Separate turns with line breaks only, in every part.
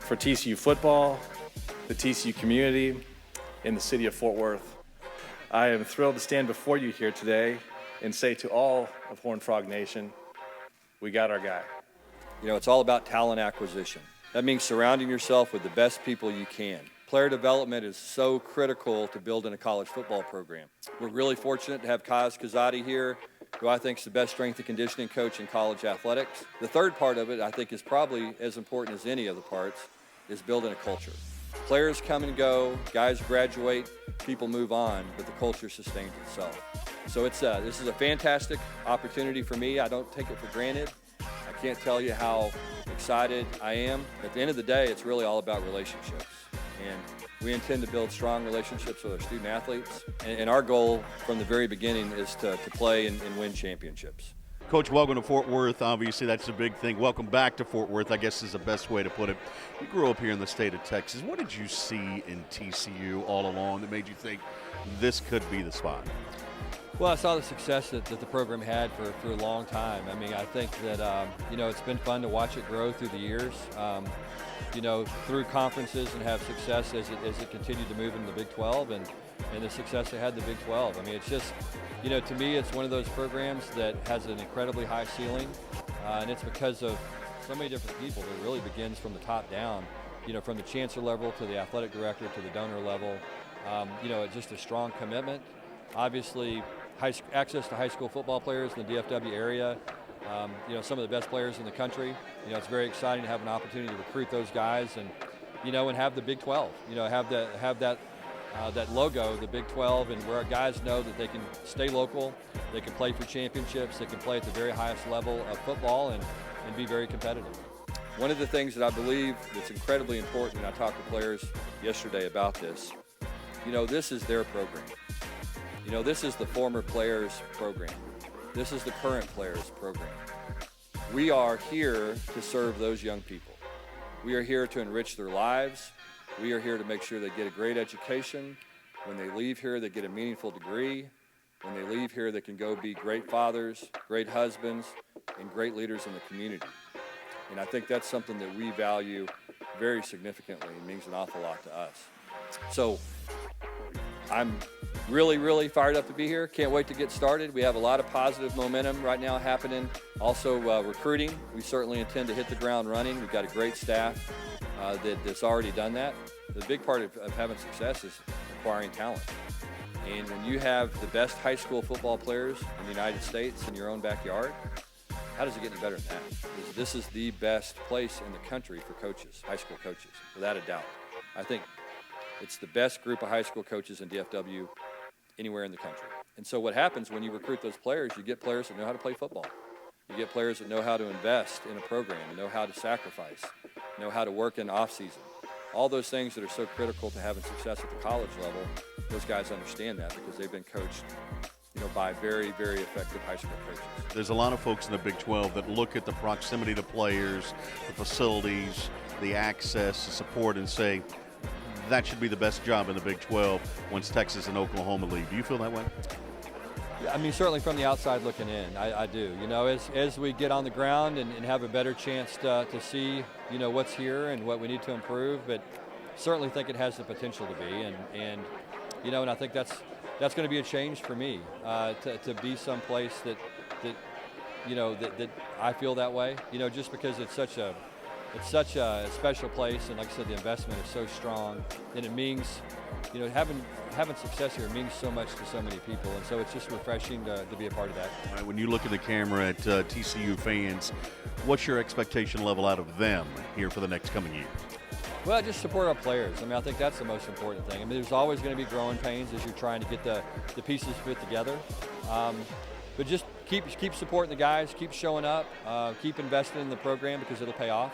for TCU football, the TCU community, and the city of Fort Worth. I am thrilled to stand before you here today and say to all of Horned Frog Nation, we got our guy.
You know, it's all about talent acquisition. That means surrounding yourself with the best people you can. Player development is so critical to building a college football program. We're really fortunate to have Kaz Kazadi here, who I think is the best strength and conditioning coach in college athletics. The third part of it, I think, is probably as important as any of the parts, is building a culture. Players come and go, guys graduate, people move on, but the culture sustains itself. So this is a fantastic opportunity for me. I don't take it for granted. I can't tell you how excited I am. At the end of the day, it's really all about relationships. And we intend to build strong relationships with our student athletes. And our goal from the very beginning is to play and win championships.
Coach, welcome to Fort Worth. Obviously, that's a big thing. Welcome back to Fort Worth, I guess is the best way to put it. You grew up here in the state of Texas. What did you see in TCU all along that made you think this could be the spot?
Well, I saw the success that the program had for a long time. I mean, I think that, it's been fun to watch it grow through the years, through conferences and have success as it continued to move into the Big 12 and the success it had in the Big 12. I mean, it's just, to me, it's one of those programs that has an incredibly high ceiling, and it's because of so many different people that really begins from the top down, from the chancellor level to the athletic director to the donor level, it's just a strong commitment. Obviously, access to high school football players in the DFW area, some of the best players in the country. It's very exciting to have an opportunity to recruit those guys and have the Big 12, have that logo, the Big 12, and where our guys know that they can stay local, they can play for championships, they can play at the very highest level of football and be very competitive. One of the things that I believe that's incredibly important, and I talked to players yesterday about this, this is their program. This is the former players' program. This is the current players' program. We are here to serve those young people. We are here to enrich their lives. We are here to make sure they get a great education. When they leave here, they get a meaningful degree. When they leave here, they can go be great fathers, great husbands, and great leaders in the community. And I think that's something that we value very significantly. It means an awful lot to us. So I'm really, really fired up to be here. Can't wait to get started. We have a lot of positive momentum right now happening. Also recruiting. We certainly intend to hit the ground running. We've got a great staff that's already done that. The big part of having success is acquiring talent. And when you have the best high school football players in the United States in your own backyard, how does it get any better than that? This is the best place in the country for coaches, high school coaches, without a doubt. I think it's the best group of high school coaches in DFW anywhere in the country. And so what happens when you recruit those players, you get players that know how to play football. You get players that know how to invest in a program, know how to sacrifice, know how to work in off-season. All those things that are so critical to having success at the college level, those guys understand that because they've been coached by very, very effective high school coaches.
There's a lot of folks in the Big 12 that look at the proximity to players, the facilities, the access, the support, and say, that should be the best job in the Big 12 once Texas and Oklahoma leave. Do you feel that way?
Yeah, I mean, certainly from the outside looking in, I do. As we get on the ground and have a better chance to see, what's here and what we need to improve, but certainly think it has the potential to be. And I think that's going to be a change for me to be someplace that I feel that way, just because it's such a special place, and like I said, the investment is so strong, and it means, having success here means so much to so many people, and so it's just refreshing to be a part of that.
All right, when you look at the camera at TCU fans, what's your expectation level out of them here for the next coming year?
Well, just support our players. I mean, I think that's the most important thing. I mean, there's always going to be growing pains as you're trying to get the pieces fit together. But just keep supporting the guys, keep showing up, keep investing in the program because it'll pay off,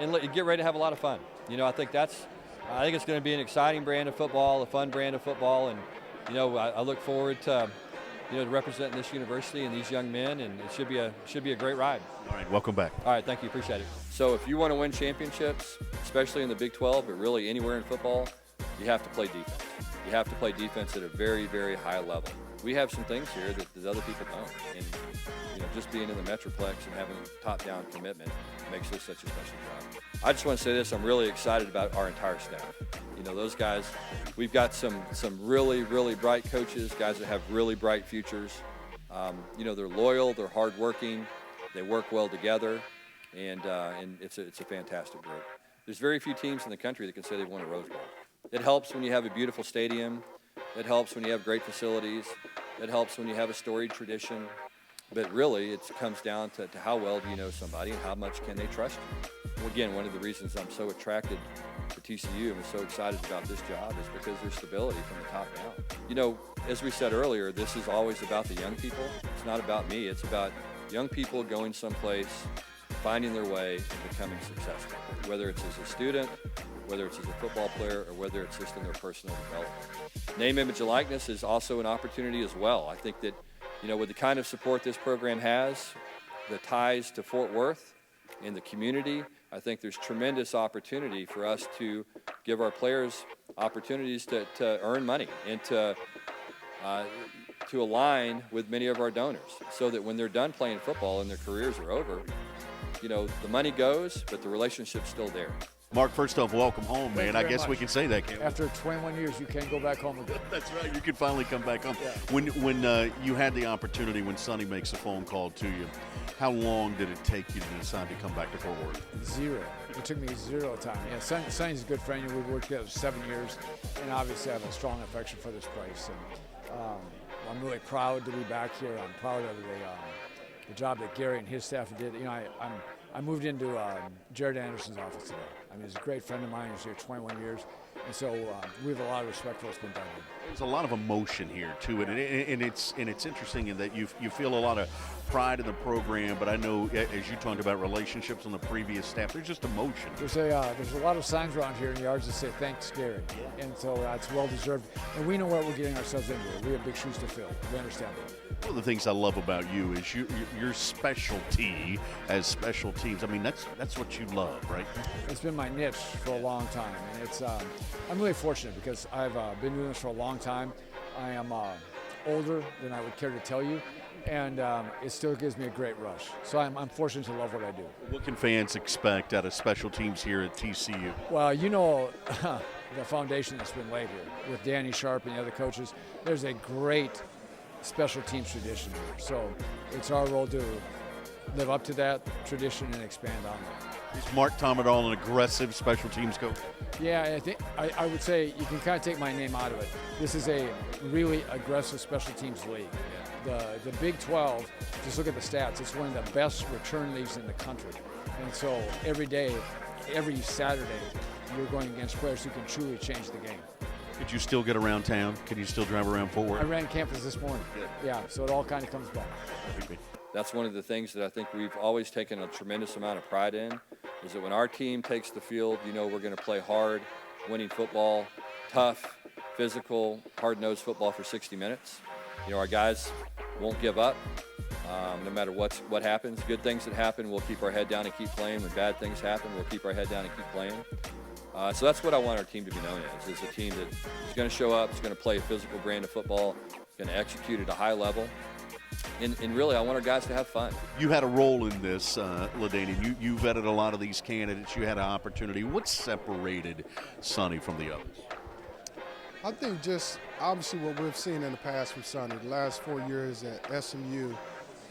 and get ready to have a lot of fun. I think it's going to be an exciting brand of football, a fun brand of football, and I look forward to representing this university and these young men, and it should be a great ride.
All right, welcome back.
All right, thank you, appreciate it. So if you want to win championships, especially in the Big 12, but really anywhere in football, you have to play defense. You have to play defense at a very, very high level. We have some things here that other people don't, and just being in the Metroplex and having top-down commitment makes this such a special job. I just want to say this, I'm really excited about our entire staff. You know, those guys, we've got some really, really bright coaches, guys that have really bright futures. You know, they're loyal, they're hardworking, they work well together, and it's a fantastic group. There's very few teams in the country that can say they've won a Rose Bowl. It helps when you have a beautiful stadium. It helps when you have great facilities. It helps when you have a storied tradition. But really, it comes down to how well do you know somebody and how much can they trust you. Well, again, one of the reasons I'm so attracted to TCU and so excited about this job is because there's stability from the top down. You know, as we said earlier, this is always about the young people. It's not about me. It's about young people going someplace, finding their way, and becoming successful, whether it's as a student, whether it's as a football player, or whether it's just in their personal development. Name, image, and likeness is also an opportunity as well. I think that, you know, with the kind of support this program has, the ties to Fort Worth and the community, I think there's tremendous opportunity for us to give our players opportunities to earn money and to align with many of our donors so that when they're done playing football and their careers are over, you know, the money goes, but the relationship's still there.
Mark, first off, welcome home, man.
Thank you
I
very
guess we
much.
can say that, can't we?
After 21 years, you can go back home again.
That's right. You can finally come back home.
Yeah.
When you had the opportunity, when Sonny makes a phone call to you, how long did it take you to decide to come back to Fort Worth?
Zero. It took me zero time. Yeah, Sonny's a good friend. We've worked together 7 years, and obviously I have a strong affection for this place. And I'm really proud to be back here. I'm proud of the job that Gary and his staff did. You know, I moved into Jared Anderson's office today. I mean, he's a great friend of mine. He's here 21 years. And so we have a lot of respect for what's been done here.
There's a lot of emotion here to it, and it's interesting in that you feel a lot of pride in the program. But I know, as you talked about relationships on the previous staff, there's just emotion.
There's a lot of signs around here in yards that say thanks, Gary, and so it's well deserved. And we know what we're getting ourselves into. We have big shoes to fill. We understand that.
One of the things I love about you is your specialty as special teams. I mean, that's what you love, right?
It's been my niche for a long time, and it's I'm really fortunate because I've been doing this for a long time. I am older than I would care to tell you, and it still gives me a great rush. So I'm fortunate to love what I do.
What can fans expect out of special teams here at TCU?
Well, you know, the foundation that's been laid here with Danny Sharp and the other coaches, there's a great special teams tradition here. So it's our role to live up to that tradition and expand on that.
Is Mark Tomadol an aggressive special teams coach?
Yeah, I think I would say you can kind of take my name out of it. This is a really aggressive special teams league. The Big 12, just look at the stats, it's one of the best return leagues in the country. And so every day, every Saturday, you're going against players who can truly change the game.
Could you still get around town? Can you still drive around Fort Worth?
I ran campus this morning. Yeah, so it all kind of comes back.
That's one of the things that I think we've always taken a tremendous amount of pride in, is that when our team takes the field, you know we're going to play hard, winning football, tough, physical, hard-nosed football for 60 minutes. You know, our guys won't give up, no matter what happens. Good things that happen, we'll keep our head down and keep playing. When bad things happen, we'll keep our head down and keep playing. So that's what I want our team to be known as, is a team that is going to show up, is going to play a physical brand of football, going to execute at a high level. And really, I want our guys to have fun.
You had a role in this, LaDainian. You vetted a lot of these candidates. You had an opportunity. What separated Sonny from the others?
I think just obviously what we've seen in the past from Sonny, the last 4 years at SMU,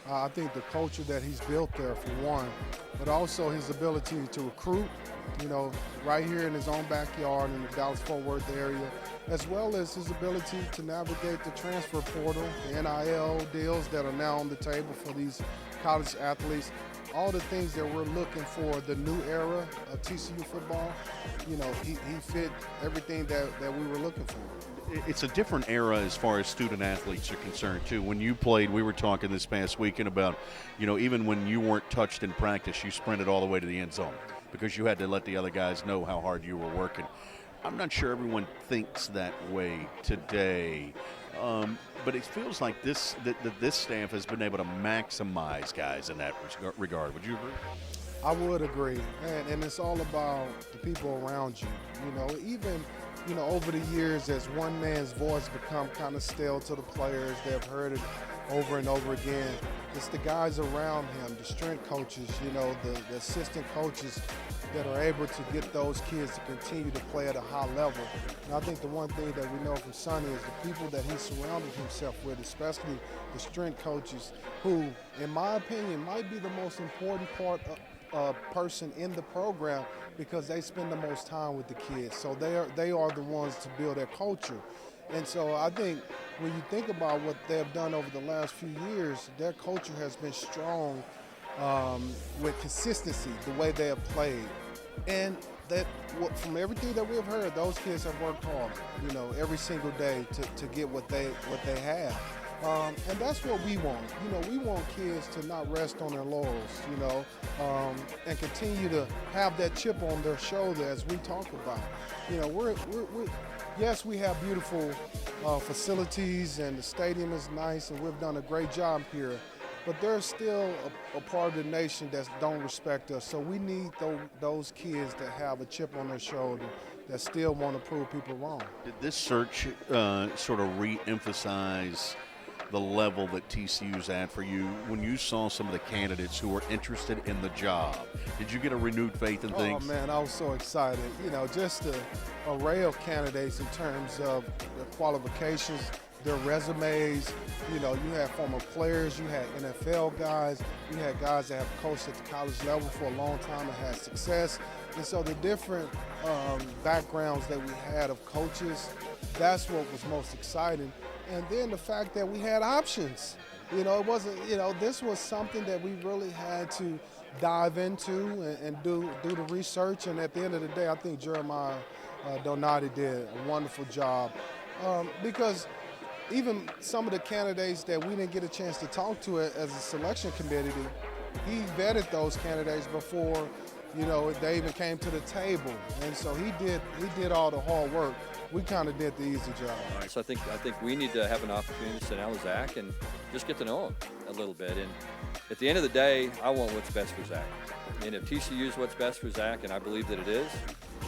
I think the culture that he's built there, for one, but also his ability to recruit, you know, right here in his own backyard in the Dallas-Fort Worth area, as well as his ability to navigate the transfer portal, the NIL deals that are now on the table for these college athletes, all the things that we're looking for, the new era of TCU football. You know, he fit everything that we were looking for.
It's a different era as far as student athletes are concerned, too. When you played, we were talking this past weekend about, you know, even when you weren't touched in practice, you sprinted all the way to the end zone because you had to let the other guys know how hard you were working. I'm not sure everyone thinks that way today, but it feels like this staff has been able to maximize guys in that regard. Would you agree?
I would agree, and it's all about the people around you. You know, even, you know, over the years, as one man's voice become kind of stale to the players, they've heard it over and over again. It's the guys around him, the strength coaches, the assistant coaches that are able to get those kids to continue to play at a high level. And I think the one thing that we know from Sonny is the people that he surrounded himself with, especially the strength coaches, who, in my opinion, might be the most important person in the program because they spend the most time with the kids. So they are the ones to build their culture. And so I think when you think about what they have done over the last few years, their culture has been strong with consistency, the way they have played. And that from everything that we've heard, those kids have worked hard, every single day to get what they have. And that's what we want. We want kids to not rest on their laurels, and continue to have that chip on their shoulder as we talk about. Yes, we have beautiful facilities and the stadium is nice and we've done a great job here, but there's still a part of the nation that don't respect us. So we need those kids that have a chip on their shoulder that still want to prove people wrong.
Did this search sort of re-emphasize the level that TCU's at for you when you saw some of the candidates who were interested in the job? Did you get a renewed faith in things?
Oh, man, I was so excited. Just the array of candidates in terms of their qualifications, their resumes. You had former players, you had NFL guys, you had guys that have coached at the college level for a long time and had success. And so the different backgrounds that we had of coaches, that's what was most exciting. And then the fact that we had options. It wasn't, this was something that we really had to dive into and do the research. And at the end of the day, I think Jeremiah Donati did a wonderful job because even some of the candidates that we didn't get a chance to talk to as a selection committee, he vetted those candidates before, they even came to the table. And so he did all the hard work. We kind of did the easy job.
So I think we need to have an opportunity to sit down with Zach and just get to know him a little bit. And at the end of the day, I want what's best for Zach. And if TCU is what's best for Zach, and I believe that it is,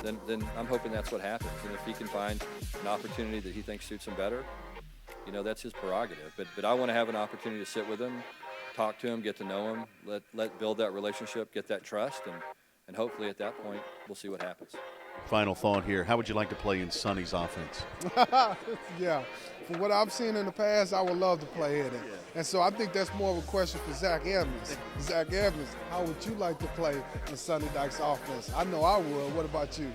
then I'm hoping that's what happens. And if he can find an opportunity that he thinks suits him better, that's his prerogative. But I want to have an opportunity to sit with him, talk to him, get to know him, let build that relationship, get that trust, and hopefully at that point we'll see what happens.
Final thought here. How would you like to play in Sonny's offense?
Yeah. From what I've seen in the past, I would love to play in it. Yeah. And so I think that's more of a question for Zach Evans. Zach Evans, how would you like to play in Sonny Dykes' offense? I know I would. What about you?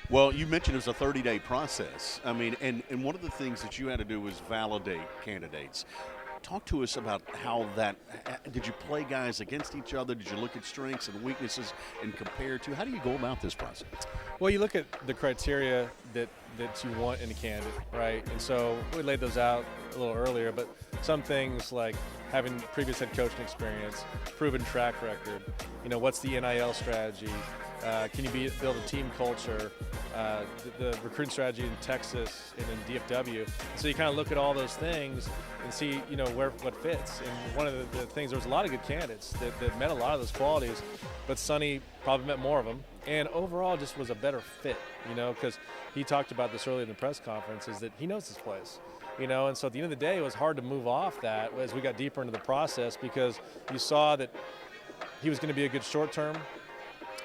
Well, you mentioned it was a 30-day process. I mean, and one of the things that you had to do was validate candidates. Talk to us about how that – did you play guys against each other? Did you look at strengths and weaknesses and compare to? How do you go about this process?
Well, you look at the criteria that you want in a candidate, right? And so we laid those out a little earlier, but some things like having previous head coaching experience, proven track record, what's the NIL strategy, can you build a team culture, the recruiting strategy in Texas and in DFW. So you kind of look at all those things and see, what fits. And one of the things, there was a lot of good candidates that met a lot of those qualities, but Sonny probably met more of them. And overall just was a better fit, because he talked about this earlier in the press conference, is that he knows this place. And so at the end of the day, it was hard to move off that as we got deeper into the process, because you saw that he was going to be a good short-term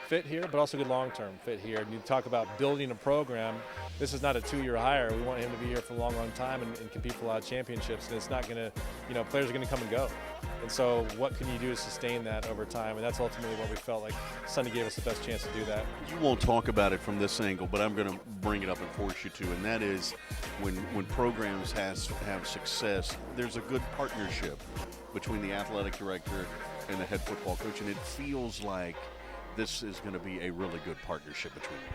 fit here, but also a good long-term fit here. And you talk about building a program. This is not a 2-year hire. We want him to be here for a long, long time and compete for a lot of championships. And it's not going to, players are going to come and go. And so what can you do to sustain that over time? And that's ultimately what we felt like Sonny gave us the best chance to do that.
You won't talk about it from this angle, but I'm going to bring it up and force you to, and that is when programs have success, there's a good partnership between the athletic director and the head football coach, and it feels like this is going to be a really good partnership between you.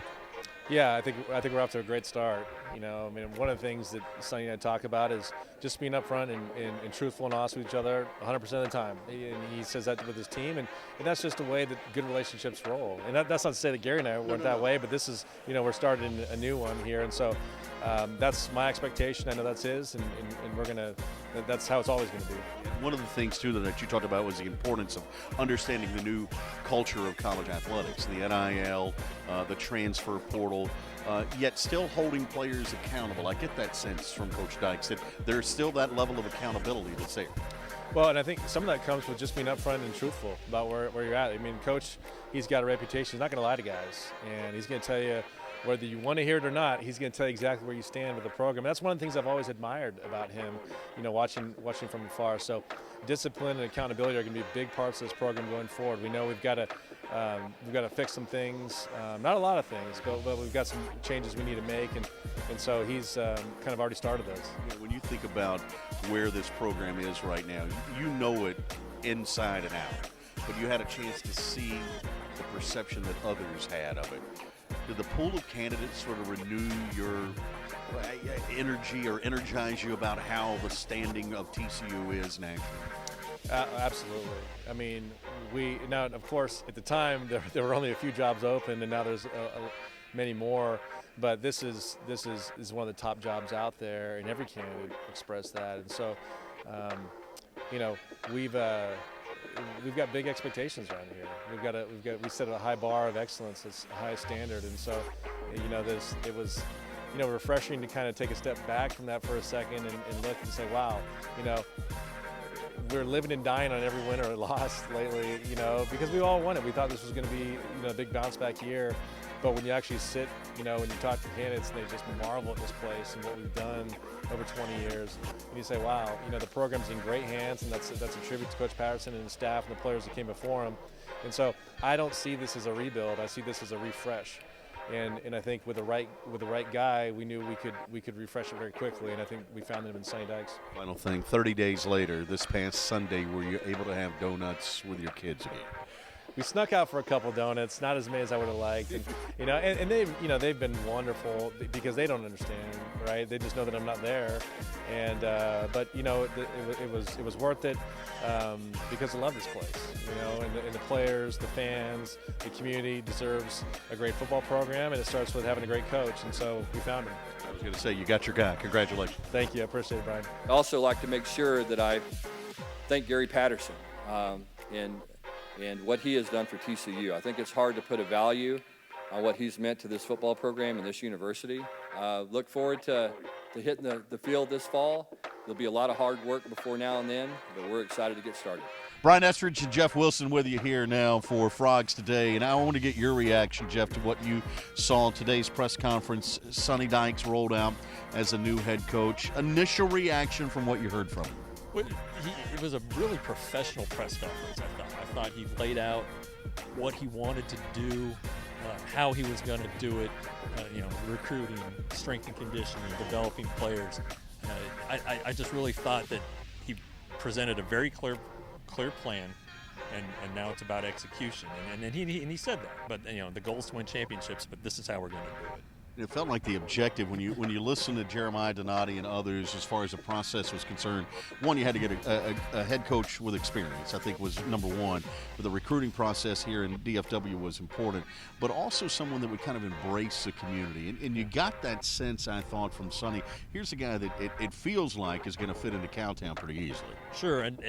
Yeah, I think we're off to a great start. One of the things that Sonny and I talk about is just being upfront and truthful and honest with each other 100% of the time. And he says that with his team, and that's just the way that good relationships roll. And that's not to say that Gary and I weren't that way, but this is, we're starting a new one here. And so that's my expectation. I know that's his, and we're going to, that's how it's always going to be.
one of the things, too, that you talked about was the importance of understanding the new culture of college athletics, the NIL, the transfer portal, yet still holding players accountable. I get that sense from Coach Dykes that there's still that level of accountability that's there.
Well, and I think some of that comes with just being upfront and truthful about where you're at. I mean, Coach, he's got a reputation. He's not going to lie to guys, and he's going to tell you whether you want to hear it or not. He's going to tell you exactly where you stand with the program. That's one of the things I've always admired about him, watching from afar. So discipline and accountability are going to be big parts of this program going forward. We know we've got to fix some things, not a lot of things, but we've got some changes we need to make, and so he's kind of already started those.
Yeah, when you think about where this program is right now, you know it inside and out, but you had a chance to see the perception that others had of it. Did the pool of candidates sort of renew your energy or energize you about how the standing of TCU is nationally?
Absolutely. I mean, now, of course, at the time there were only a few jobs open, and now there's many more. But this is one of the top jobs out there, and every candidate expressed that. And so, we've got big expectations around here. We set a high bar of excellence. It's a high standard, and so, it was, refreshing to kind of take a step back from that for a second and look and say, wow, we're living and dying on every win or loss lately, because we all won it. We thought this was going to be, a big bounce back year. But when you actually sit, when you talk to candidates, and they just marvel at this place and what we've done over 20 years, and you say, wow, the program's in great hands, and that's a tribute to Coach Patterson and his staff and the players that came before him. And so I don't see this as a rebuild. I see this as a refresh. And I think with the right guy, we knew we could refresh it very quickly, and I think we found him in Sonny Dykes.
Final thing, 30 days later, this past Sunday, were you able to have donuts with your kids again?
We snuck out for a couple donuts, not as many as I would have liked, and they've been wonderful because they don't understand, right? They just know that I'm not there, and but it was worth it because I love this place, and the players, the fans, the community deserves a great football program, and it starts with having a great coach, and so we found him.
I was going to say, you got your guy. Congratulations.
Thank you, I appreciate it, Brian.
I also like to make sure that I thank Gary Patterson and what he has done for TCU. I think it's hard to put a value on what he's meant to this football program and this university. Look forward to hitting the field this fall. There'll be a lot of hard work before now and then, but we're excited to get started.
Brian Estridge and Jeff Wilson with you here now for Frogs Today, and I want to get your reaction, Jeff, to what you saw in today's press conference. Sonny Dykes rolled out as a new head coach. Initial reaction from what you heard from him?
Well, it was a really professional press conference, I thought. I thought he laid out what he wanted to do, how he was going to do it, recruiting, strength and conditioning, developing players. I just really thought that he presented a very clear plan, and now it's about execution. And he said that. But, the goal is to win championships, but this is how we're going to do it.
It felt like the objective when you listen to Jeremiah Donati and others as far as the process was concerned. One, you had to get a head coach with experience, I think was number one. But the recruiting process here in DFW was important, but also someone that would kind of embrace the community. And you got that sense, I thought, from Sonny. Here's a guy that it feels like is going to fit into Cowtown pretty easily.
Sure, and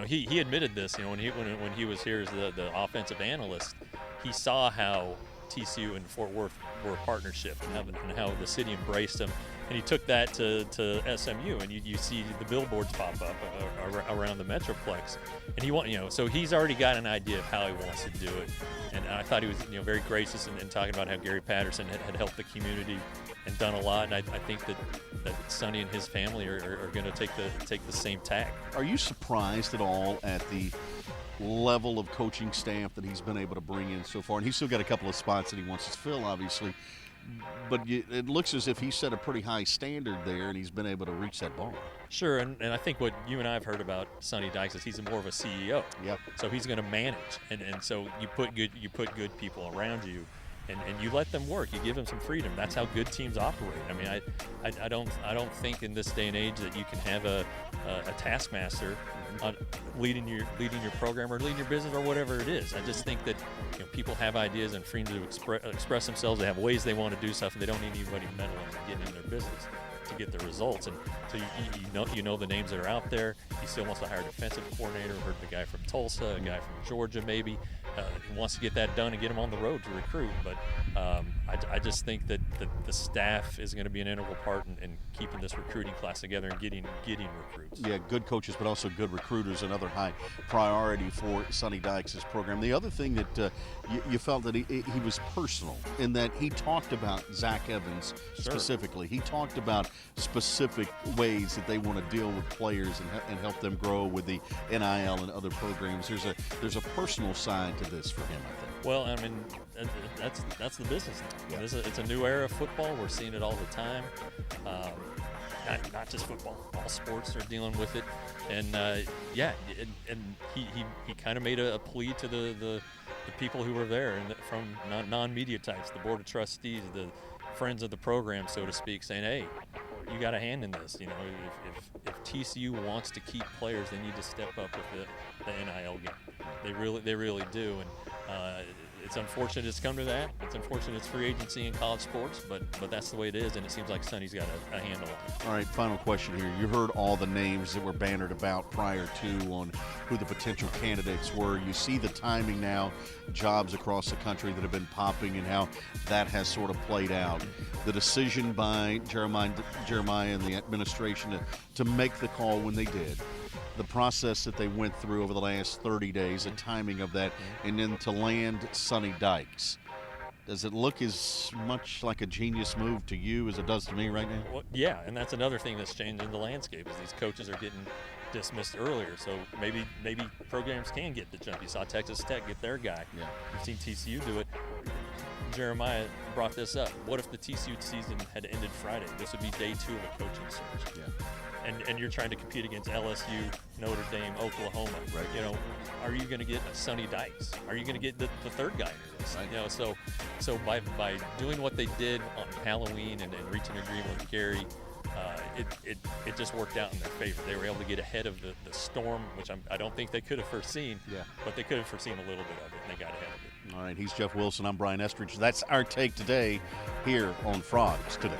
he admitted this. When he was here as the offensive analyst, he saw how TCU and Fort Worth were a partnership, and how the city embraced him, and he took that to SMU, and you see the billboards pop up around the Metroplex, and so he's already got an idea of how he wants to do it, and I thought he was very gracious in talking about how Gary Patterson had helped the community and done a lot, and I think that Sonny and his family are going to take the same tack.
Are you surprised at all at the level of coaching staff that he's been able to bring in so far? And he's still got a couple of spots that he wants to fill, obviously, but it looks as if he set a pretty high standard there, and he's been able to reach that bar.
Sure, and I think what you and I have heard about Sonny Dykes is he's more of a CEO.
Yep.
So he's going to manage, and so you put good people around you, and you let them work. You give them some freedom. That's how good teams operate. I mean, I don't think in this day and age that you can have a taskmaster on leading your program or leading your business or whatever it is. I just think that people have ideas and freedom to express themselves. They have ways they want to do stuff, and they don't need anybody meddling and getting in their business. to get the results. And so you know the names that are out there. He still wants to hire a defensive coordinator. Heard the guy from Tulsa, a guy from Georgia maybe. He wants to get that done and get him on the road to recruit. But I just think that the staff is going to be an integral part in keeping this recruiting class together and getting recruits.
Yeah, good coaches, but also good recruiters, another high priority for Sonny Dykes' program. The other thing that you felt that he was personal in that he talked about Zach Evans specifically. He talked about specific ways that they want to deal with players and help them grow with the NIL and other programs. There's a personal side to this for him, I think.
Well, I mean, that's the business now.
Yeah.
It's a new era of football. We're seeing it all the time. Not just football. All sports are dealing with it. And he kind of made a plea to the people who were there and from non-media types, the board of trustees, the friends of the program, so to speak, saying, hey, you got a hand in this. You know, if TCU wants to keep players, they need to step up with the NIL game. They really do. And it's unfortunate it's come to that. It's unfortunate it's free agency in college sports, but that's the way it is, and it seems like Sonny's got a handle on it.
All right, final question here. You heard all the names that were bannered about prior to on who the potential candidates were. You see the timing now, jobs across the country that have been popping and how that has sort of played out. The decision by Jeremiah and the administration to make the call when they did. The process that they went through over the last 30 days, the timing of that, and then to land Sonny Dykes. Does it look as much like a genius move to you as it does to me right now?
Well, yeah, and that's another thing that's changing the landscape is these coaches are getting dismissed earlier. So maybe programs can get the jump. You saw Texas Tech get their guy.
Yeah.
You've seen TCU do it. Jeremiah brought this up. What if the TCU season had ended Friday? This would be day 2 of a coaching search.
Yeah.
And you're trying to compete against LSU, Notre Dame, Oklahoma.
Right.
You know, are you going to get a Sonny Dykes? Are you going to get the third guy in your list?
Right.
You know, so by doing what they did on Halloween and reaching an agreement with Gary, it just worked out in their favor. They were able to get ahead of the storm, which I don't think they could have foreseen.
Yeah.
But they could have foreseen a little bit of it, and they got ahead of it.
All right, he's Jeff Wilson. I'm Brian Estridge. That's our take today here on Frogs Today.